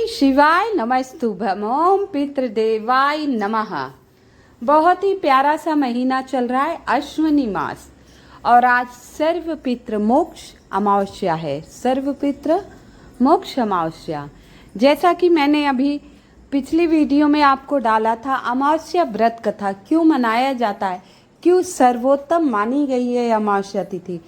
शिवाय नमस्तुभ्यम ओम पितृदेवाय नमः। बहुत ही प्यारा सा महीना चल रहा है, अश्विनी मास, और आज सर्व पितृ मोक्ष अमावस्या है। सर्व पितृ मोक्ष अमावस्या, जैसा कि मैंने अभी पिछली वीडियो में आपको डाला था, अमावस्या व्रत कथा क्यों मनाया जाता है, क्यों सर्वोत्तम मानी गई है अमावस्या तिथि,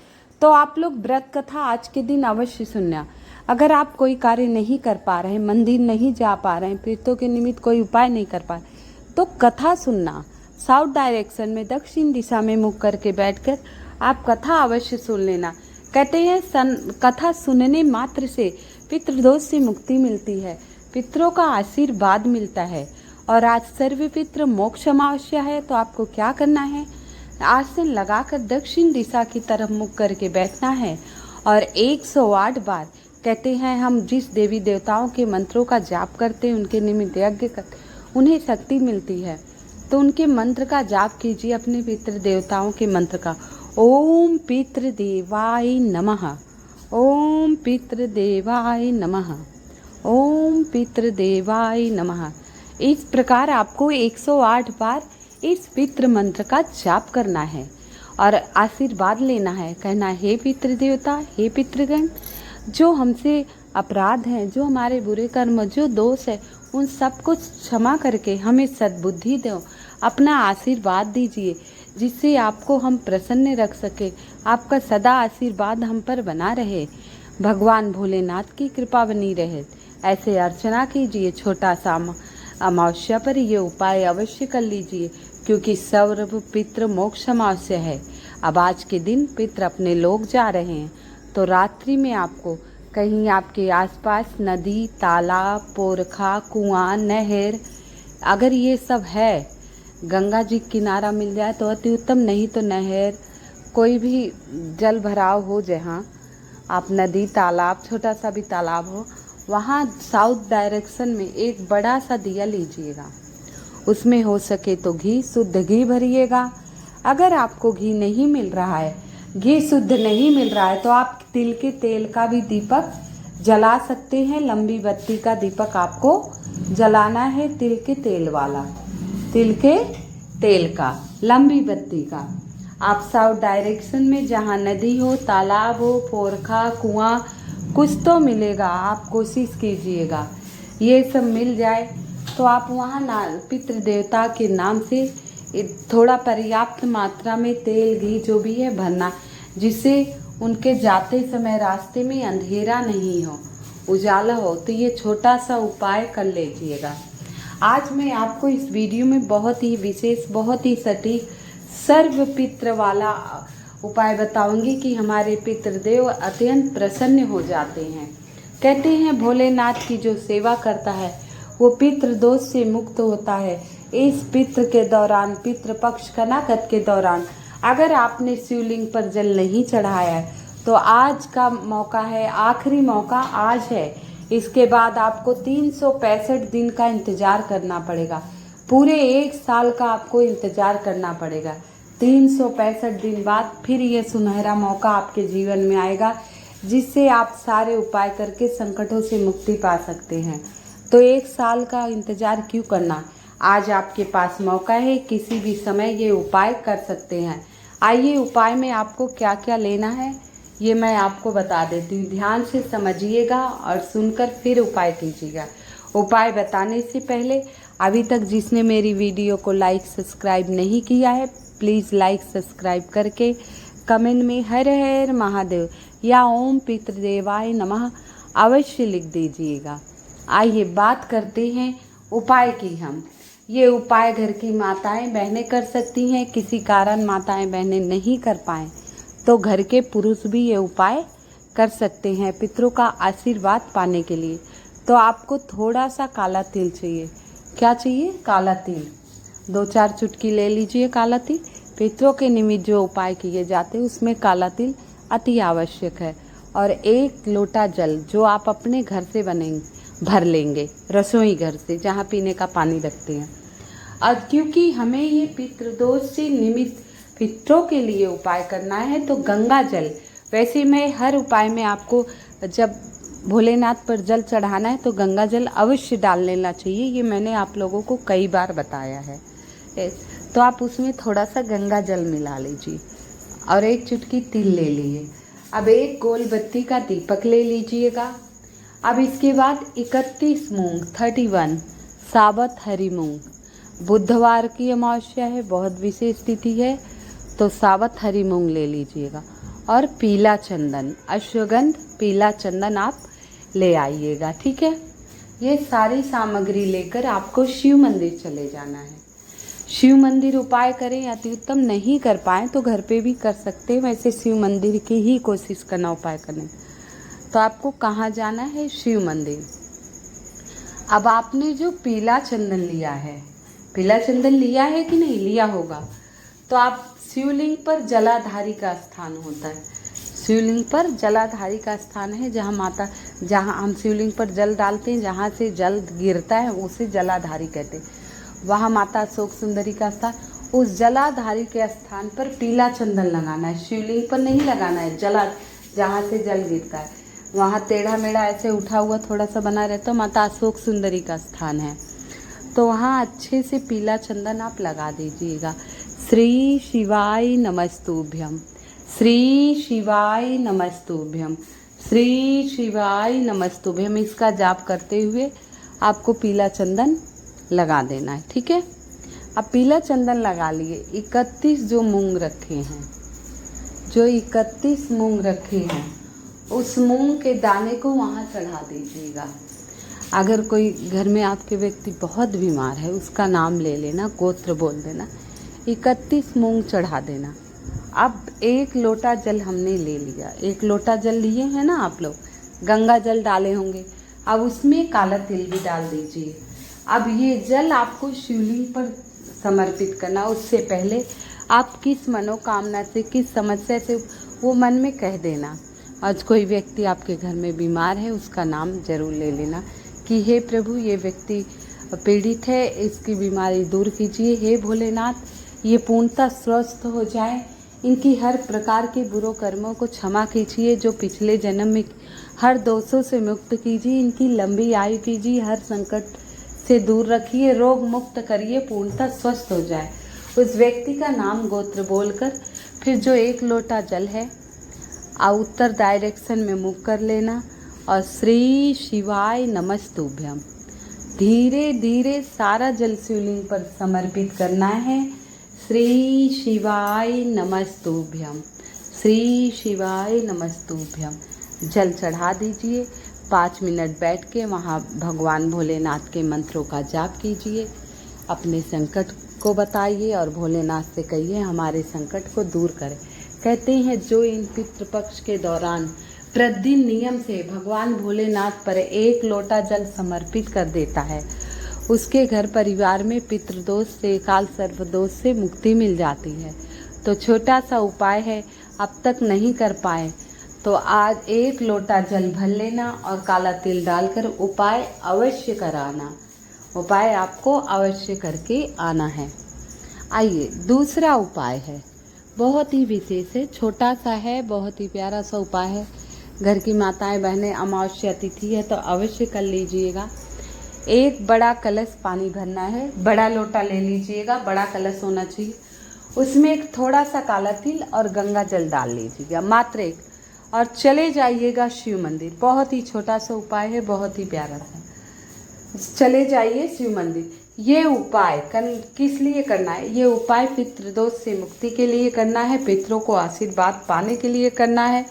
तो आप लोग व्रत कथा आज के दिन अवश्य सुनना। अगर आप कोई कार्य नहीं कर पा रहे हैं, मंदिर नहीं जा पा रहे हैं, पितरों के निमित्त कोई उपाय नहीं कर पा रहे, तो कथा सुनना। साउथ डायरेक्शन में दक्षिण दिशा में मुख करके बैठकर आप कथा अवश्य सुन लेना। कहते हैं कथा सुनने मात्र से पितृदोष से मुक्ति मिलती है, पितरों का आशीर्वाद मिलता है। और आज सर्व पितृ मोक्ष अमावस्या है, तो आपको क्या करना है, आसन लगाकर दक्षिण दिशा की तरफ मुख करके बैठना है और 108 बार कहते हैं, हम जिस देवी देवताओं के मंत्रों का जाप करते हैं, उनके निमित्त यज्ञ करते, उन्हें शक्ति मिलती है, तो उनके मंत्र का जाप कीजिए, अपने पितृ देवताओं के मंत्र का। ओम पितृदेवाय नमः, ओम पितृदेवाय नमः, ओम पितृदेवाय नमः। इस प्रकार आपको 108 बार इस पितृ मंत्र का जाप करना है और आशीर्वाद लेना है। कहना, हे पितृ देवता, हे पितृगण, जो हमसे अपराध हैं, जो हमारे बुरे कर्म, जो दोष है, उन सब कुछ क्षमा करके हमें सद्बुद्धि दो, अपना आशीर्वाद दीजिए, जिससे आपको हम प्रसन्न रख सके, आपका सदा आशीर्वाद हम पर बना रहे, भगवान भोलेनाथ की कृपा बनी रहे। ऐसे अर्चना कीजिए। छोटा सा अमावस्या पर ये उपाय अवश्य कर लीजिए, क्योंकि सर्व पितृ मोक्ष अमावस्या है। अब आज के दिन पितृ अपने लोग जा रहे हैं, तो रात्रि में आपको कहीं आपके आसपास नदी, तालाब, पोरखा, कुआं, नहर, अगर ये सब है, गंगा जी किनारा मिल जाए तो अति उत्तम, नहीं तो नहर, कोई भी जल भराव हो, जहाँ आप नदी, तालाब, छोटा सा भी तालाब हो, वहाँ साउथ डायरेक्शन में एक बड़ा सा दिया लीजिएगा। उसमें हो सके तो घी, शुद्ध घी भरिएगा। अगर आपको घी नहीं मिल रहा है, घी शुद्ध नहीं मिल रहा है, तो आप तिल के तेल का भी दीपक जला सकते हैं। लंबी बत्ती का दीपक आपको जलाना है, तिल के तेल वाला, तिल के तेल का, लंबी बत्ती का। आप साउथ डायरेक्शन में जहाँ नदी हो, तालाब हो, पोरखा, कुआं, कुछ तो मिलेगा, आप कोशिश कीजिएगा ये सब मिल जाए, तो आप वहाँ पितृ देवता के नाम से थोड़ा पर्याप्त मात्रा में तेल, घी जो भी है भरना, जिससे उनके जाते समय रास्ते में अंधेरा नहीं हो, उजाला हो। तो ये छोटा सा उपाय कर लीजिएगा। आज मैं आपको इस वीडियो में बहुत ही विशेष, बहुत ही सटीक सर्व पितृ वाला उपाय बताऊंगी कि हमारे पितृदेव अत्यंत प्रसन्न हो जाते हैं। कहते हैं, भोलेनाथ की जो सेवा करता है वो पितृ दोष से मुक्त होता है। इस पितृ के दौरान, पितृ पक्ष कनाकत के दौरान, अगर आपने शिवलिंग पर जल नहीं चढ़ाया है, तो आज का मौका है, आखिरी मौका आज है। इसके बाद आपको 365 दिन का इंतजार करना पड़ेगा, पूरे 1 साल का आपको इंतजार करना पड़ेगा। 365 दिन बाद फिर ये सुनहरा मौका आपके जीवन में आएगा, जिससे आप सारे उपाय करके संकटों से मुक्ति पा सकते हैं। तो 1 साल का इंतजार क्यों करना, आज आपके पास मौका है, किसी भी समय ये उपाय कर सकते हैं। आइए, उपाय में आपको क्या क्या लेना है ये मैं आपको बता देती हूँ, ध्यान से समझिएगा और सुनकर फिर उपाय कीजिएगा। उपाय बताने से पहले अभी तक जिसने मेरी वीडियो को लाइक सब्सक्राइब नहीं किया है, प्लीज़ लाइक सब्सक्राइब करके कमेंट में हर हर महादेव या ओम पितृदेवाय नमः अवश्य लिख दीजिएगा। आइए बात करते हैं उपाय की। हम ये उपाय घर की माताएं बहनें कर सकती हैं, किसी कारण माताएं बहनें नहीं कर पाएँ तो घर के पुरुष भी ये उपाय कर सकते हैं पितरों का आशीर्वाद पाने के लिए। तो आपको थोड़ा सा काला तिल चाहिए। क्या चाहिए? काला तिल। 2-4 चुटकी ले लीजिए काला तिल। पितरों के निमित्त जो उपाय किए जाते हैं उसमें काला तिल अति आवश्यक है। और 1 लोटा जल जो आप अपने घर से भर लेंगे, रसोई घर से जहाँ पीने का पानी रखते हैं। और क्योंकि हमें ये पितृदोष से निमित्त पितरों के लिए उपाय करना है, तो गंगा जल, वैसे मैं हर उपाय में आपको जब भोलेनाथ पर जल चढ़ाना है तो गंगा जल अवश्य डाल लेना चाहिए। ये मैंने आप लोगों को कई बार बताया है। तो आप उसमें थोड़ा सा गंगा जल मिला लीजिए और एक चुटकी तिल ले लिए। अब एक गोल बत्ती का दीपक ले लीजिएगा। अब इसके बाद 31 मूंग 31 साबुत हरी मूंग। बुधवार की अमावस्या है, बहुत विशेष तिथि है, तो साबुत हरी मूंग ले लीजिएगा। और पीला चंदन, अश्वगंध पीला चंदन आप ले आइएगा, ठीक है। ये सारी सामग्री लेकर आपको शिव मंदिर चले जाना है। शिव मंदिर उपाय करें, अति उत्तम नहीं कर पाएँ तो घर पे भी कर सकते हैं, वैसे शिव मंदिर की ही कोशिश करना उपाय करने। तो आपको कहाँ जाना है? शिव मंदिर। अब आपने जो पीला चंदन लिया है, पीला चंदन लिया है कि नहीं लिया होगा, तो आप शिवलिंग पर जलाधारी का स्थान होता है। शिवलिंग पर जलाधारी का स्थान है, जहाँ हम शिवलिंग पर जल डालते हैं, जहाँ से जल गिरता है उसे जलाधारी कहते हैं। वहाँ माता अशोक सुंदरी का स्थान, उस जलाधारी के स्थान पर पीला चंदन लगाना है। शिवलिंग पर नहीं लगाना है, जहाँ से जल गिरता है वहाँ टेढ़ा मेढ़ा ऐसे उठा हुआ थोड़ा सा बना रहता है, माता अशोक सुंदरी का स्थान है, तो वहाँ अच्छे से पीला चंदन आप लगा दीजिएगा। श्री शिवाय नमस्तुभ्यम, श्री शिवाय नमस्तुभ्यम, श्री शिवाय नमस्तुभ्यम, इसका जाप करते हुए आपको पीला चंदन लगा देना है, ठीक है। अब पीला चंदन लगा लिए। 31 जो मूंग रखे हैं, जो 31 मूंग रखे हैं, उस मूंग के दाने को वहाँ चढ़ा दीजिएगा। अगर कोई घर में आपके व्यक्ति बहुत बीमार है, उसका नाम ले लेना, गोत्र बोल देना, 31 मूंग चढ़ा देना। अब 1 लोटा जल हमने ले लिया, 1 लोटा जल लिए हैं ना आप लोग, गंगा जल डाले होंगे। अब उसमें काला तिल भी डाल दीजिए। अब ये जल आपको शिवलिंग पर समर्पित करना। उससे पहले आप किस मनोकामना से, किस समस्या से, वो मन में कह देना। आज कोई व्यक्ति आपके घर में बीमार है, उसका नाम जरूर ले लेना कि हे प्रभु, ये व्यक्ति पीड़ित है, इसकी बीमारी दूर कीजिए। हे भोलेनाथ, ये पूर्णतः स्वस्थ हो जाए, इनकी हर प्रकार के बुरे कर्मों को क्षमा कीजिए, जो पिछले जन्म में हर दोषों से मुक्त कीजिए, इनकी लंबी आयु कीजिए, हर संकट से दूर रखिए, रोग मुक्त करिए, पूर्णतः स्वस्थ हो जाए। उस व्यक्ति का नाम गोत्र बोलकर फिर जो 1 लोटा जल है उत्तर डायरेक्शन में मुख कर लेना और श्री शिवाय नमस्तुभ्यम धीरे धीरे सारा जल शिवलिंग पर समर्पित करना है। श्री शिवाय नमस्तुभ्यम, श्री शिवाय नमस्तुभ्यम जल चढ़ा दीजिए। 5 मिनट बैठ के वहाँ भगवान भोलेनाथ के मंत्रों का जाप कीजिए, अपने संकट को बताइए और भोलेनाथ से कहिए हमारे संकट को दूर करें। कहते हैं जो इन पितृपक्ष के दौरान प्रतिदिन नियम से भगवान भोलेनाथ पर 1 लोटा जल समर्पित कर देता है, उसके घर परिवार में पितृदोष से, काल सर्पदोष से मुक्ति मिल जाती है। तो छोटा सा उपाय है, अब तक नहीं कर पाए तो आज 1 लोटा जल भर लेना और काला तिल डालकर उपाय अवश्य कराना। उपाय आपको अवश्य करके आना है। आइए, दूसरा उपाय है, बहुत ही विशेष है, छोटा सा है, बहुत ही प्यारा सा उपाय है। घर की माताएं बहनें, अमावस्या तिथि है तो अवश्य कर लीजिएगा। 1 बड़ा कलश पानी भरना है, बड़ा लोटा ले लीजिएगा, बड़ा कलश होना चाहिए। उसमें एक थोड़ा सा काला तिल और गंगा जल डाल लीजिएगा, मात्र 1, और चले जाइएगा शिव मंदिर। बहुत ही छोटा सा उपाय है, बहुत ही प्यारा सा। चले जाइए शिव मंदिर। ये उपाय किस लिए करना है? ये उपाय पितृदोष से मुक्ति के लिए करना है, पितरों को आशीर्वाद पाने के लिए करना है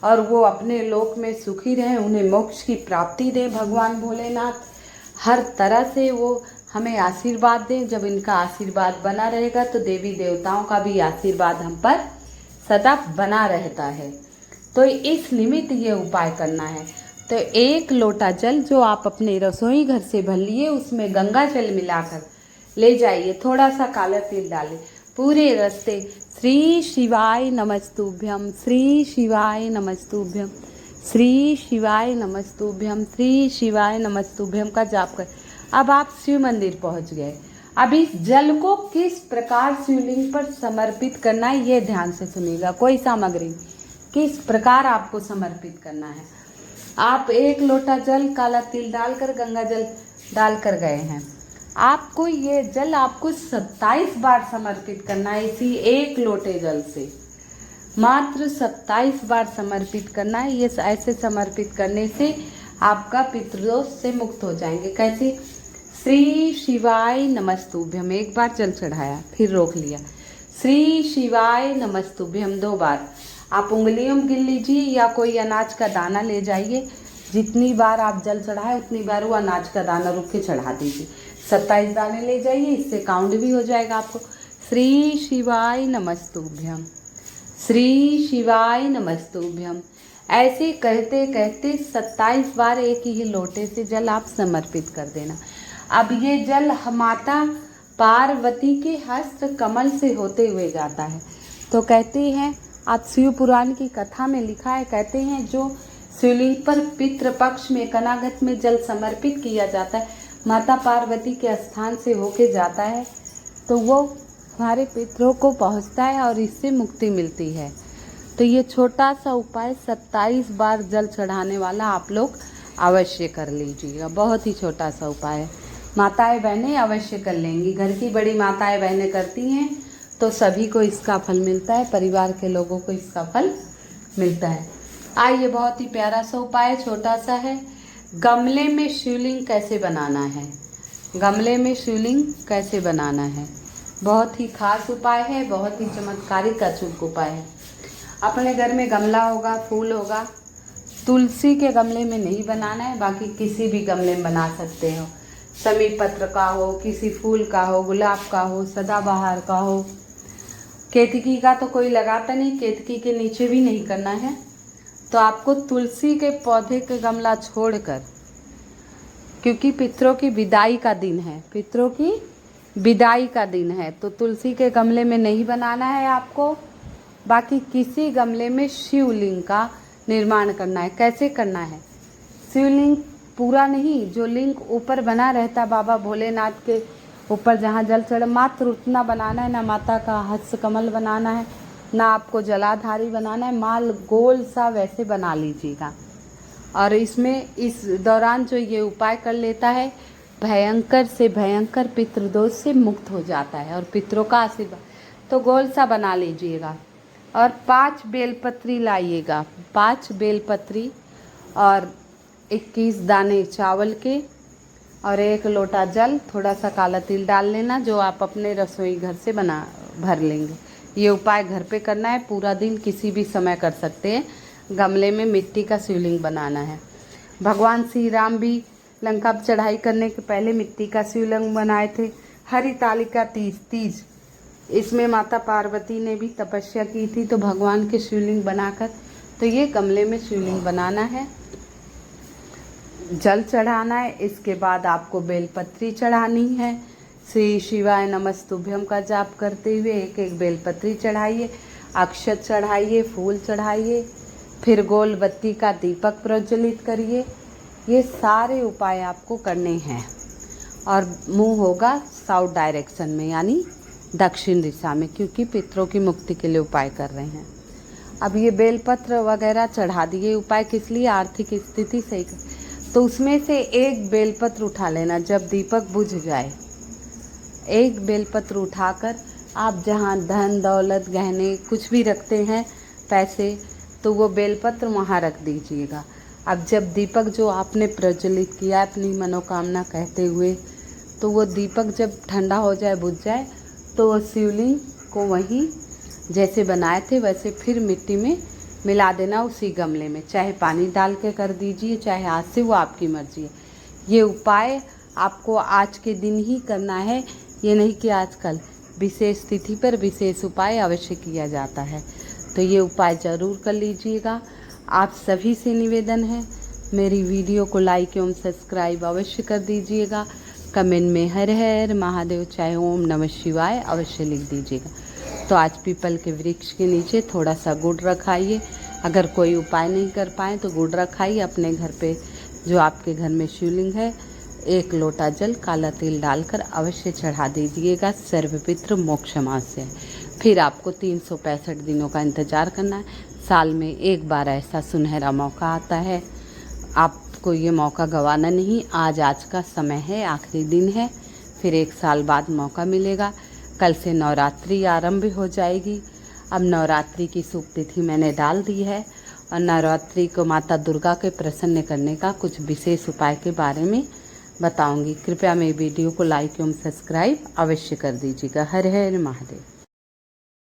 और वो अपने लोक में सुखी रहें, उन्हें मोक्ष की प्राप्ति दें। भगवान भोलेनाथ हर तरह से वो हमें आशीर्वाद दें। जब इनका आशीर्वाद बना रहेगा तो देवी देवताओं का भी आशीर्वाद हम पर सदा बना रहता है। तो इस निमित्त ये उपाय करना है। तो 1 लोटा जल जो आप अपने रसोई घर से भर लिए, उसमें गंगा जल मिलाकर ले जाइए, थोड़ा सा काला तिल डालें, पूरे रास्ते श्री शिवाय नमस्तुभ्यम, श्री शिवाय नमस्तुभ्यम, श्री शिवाय नमस्तुभ्यम, श्री शिवाय नमस्तुभ्यम का जाप कर। अब आप शिव मंदिर पहुंच गए। अब इस जल को किस प्रकार शिवलिंग पर समर्पित करना है, ये ध्यान से सुनिएगा। कोई सामग्री किस प्रकार आपको समर्पित करना है। आप 1 लोटा जल काला तिल डालकर गंगा जल डालकर गए हैं। आपको ये जल आपको 27 बार समर्पित करना है। इसी 1 लोटे जल से मात्र 27 बार समर्पित करना है। ये ऐसे समर्पित करने से आपका पितृदोष से मुक्त हो जाएंगे। कैसे? श्री शिवाय नमस्तुभ्यम, एक बार जल चढ़ाया, फिर रोक लिया। श्री शिवाय नमस्तुभ्यम 2 बार। आप उंगलियों में गिन लीजिए या कोई अनाज का दाना ले जाइए। जितनी बार आप जल चढ़ाए उतनी बार वो अनाज का दाना रुक के चढ़ा दीजिए। 27 दाने ले जाइए, इससे काउंट भी हो जाएगा आपको। श्री शिवाय नमस्तुभ्यम, श्री शिवाय नमस्तुभ्यम, ऐसे कहते कहते 27 बार एक ही लोटे से जल आप समर्पित कर देना। अब ये जल माता पार्वती के हस्त कमल से होते हुए जाता है। तो कहते हैं, आज शिव पुराण की कथा में लिखा है, कहते हैं जो शिवलिंग पर पितृपक्ष में कनागत में जल समर्पित किया जाता है, माता पार्वती के स्थान से होके जाता है, तो वो हमारे पितरों को पहुंचता है और इससे मुक्ति मिलती है। तो ये छोटा सा उपाय 27 बार जल चढ़ाने वाला आप लोग अवश्य कर लीजिएगा। बहुत ही छोटा सा उपाय है, माताएं बहनें अवश्य कर लेंगी। घर की बड़ी माताएं बहनें करती हैं तो सभी को इसका फल मिलता है, परिवार के लोगों को इसका फल मिलता है। आइए, बहुत ही प्यारा सा उपाय, छोटा सा है। गमले में शिवलिंग कैसे बनाना है? गमले में शिवलिंग कैसे बनाना है? बहुत ही खास उपाय है, बहुत ही चमत्कारिक अचूक उपाय है। अपने घर में गमला होगा, फूल होगा, तुलसी के गमले में नहीं बनाना है, बाकी किसी भी गमले में बना सकते हो। समी पत्र का हो, किसी फूल का हो, गुलाब का हो, सदाबहार का हो। केतकी का तो कोई लगाता नहीं, केतकी के नीचे भी नहीं करना है। तो आपको तुलसी के पौधे के गमला छोड़कर, क्योंकि पितरों की विदाई का दिन है, पितरों की विदाई का दिन है, तो तुलसी के गमले में नहीं बनाना है आपको। बाकी किसी गमले में शिवलिंग का निर्माण करना है। कैसे करना है? शिवलिंग पूरा नहीं, जो लिंग ऊपर बना रहता बाबा भोलेनाथ के ऊपर जहाँ जल चढ़े, मात्र उतना बनाना है। ना माता का हस्त कमल बनाना है, ना आपको जलाधारी बनाना है, माल गोल सा वैसे बना लीजिएगा। और इसमें इस दौरान जो ये उपाय कर लेता है, भयंकर से भयंकर पितृदोष से मुक्त हो जाता है और पितरों का आशीर्वाद। तो गोल सा बना लीजिएगा और 5 बेलपत्री लाइएगा, 5 बेलपत्री और 21 दाने चावल के और 1 लोटा जल, थोड़ा सा काला तिल डाल लेना, जो आप अपने रसोई घर से बना भर लेंगे। ये उपाय घर पे करना है, पूरा दिन किसी भी समय कर सकते हैं। गमले में मिट्टी का शिवलिंग बनाना है। भगवान श्री राम भी लंका पर चढ़ाई करने के पहले मिट्टी का शिवलिंग बनाए थे। हरितालिका तीज इसमें माता पार्वती ने भी तपस्या की थी, तो भगवान के शिवलिंग बनाकर, तो ये गमले में शिवलिंग बनाना है, जल चढ़ाना है। इसके बाद आपको बेलपत्री चढ़ानी है। श्री शिवाय नमस्तुभ्यम का जाप करते हुए 1-1 बेलपत्री चढ़ाइए, अक्षत चढ़ाइए, फूल चढ़ाइए, फिर गोल बत्ती का दीपक प्रज्वलित करिए। ये सारे उपाय आपको करने हैं और मुंह होगा साउथ डायरेक्शन में, यानी दक्षिण दिशा में, क्योंकि पितरों की मुक्ति के लिए उपाय कर रहे हैं। अब ये बेलपत्र वगैरह चढ़ा दिए। उपाय किस लिए? आर्थिक स्थिति सही कर, तो उसमें से 1 बेलपत्र उठा लेना। जब दीपक बुझ जाए, 1 बेलपत्र उठाकर आप जहाँ धन दौलत गहने कुछ भी रखते हैं, पैसे, तो वो बेलपत्र वहाँ रख दीजिएगा। अब जब दीपक जो आपने प्रज्वलित किया अपनी मनोकामना कहते हुए, तो वो दीपक जब ठंडा हो जाए, बुझ जाए, तो वो शिवलिंग को वहीं जैसे बनाए थे वैसे फिर मिट्टी में मिला देना, उसी गमले में। चाहे पानी डाल के कर दीजिए, चाहे हाथ से, वो आपकी मर्जी है। ये उपाय आपको आज के दिन ही करना है, ये नहीं कि आजकल। विशेष तिथि पर विशेष उपाय अवश्य किया जाता है, तो ये उपाय ज़रूर कर लीजिएगा। आप सभी से निवेदन है, मेरी वीडियो को लाइक एवं सब्सक्राइब अवश्य कर दीजिएगा। कमेंट में हर हर महादेव चाहे ओम नमः शिवाय अवश्य लिख दीजिएगा। तो आज पीपल के वृक्ष के नीचे थोड़ा सा गुड़ रखाइए। अगर कोई उपाय नहीं कर पाए तो गुड़ रखाइए। अपने घर पे जो आपके घर में शिवलिंग है, 1 लोटा जल काला तिल डालकर अवश्य चढ़ा दीजिएगा। सर्वपितृ मोक्षमास्य है। फिर आपको 365 दिनों का इंतज़ार करना है। साल में 1 बार ऐसा सुनहरा मौका आता है, आपको ये मौका गंवाना नहीं। आज का समय है, आखिरी दिन है, फिर 1 साल बाद मौका मिलेगा। कल से नवरात्रि आरंभ हो जाएगी। अब नवरात्रि की शुभ तिथि मैंने डाल दी है और नवरात्रि को माता दुर्गा के प्रसन्न करने का कुछ विशेष उपाय के बारे में बताऊंगी। कृपया मेरी वीडियो को लाइक एवं सब्सक्राइब अवश्य कर दीजिएगा। हर हर महादेव।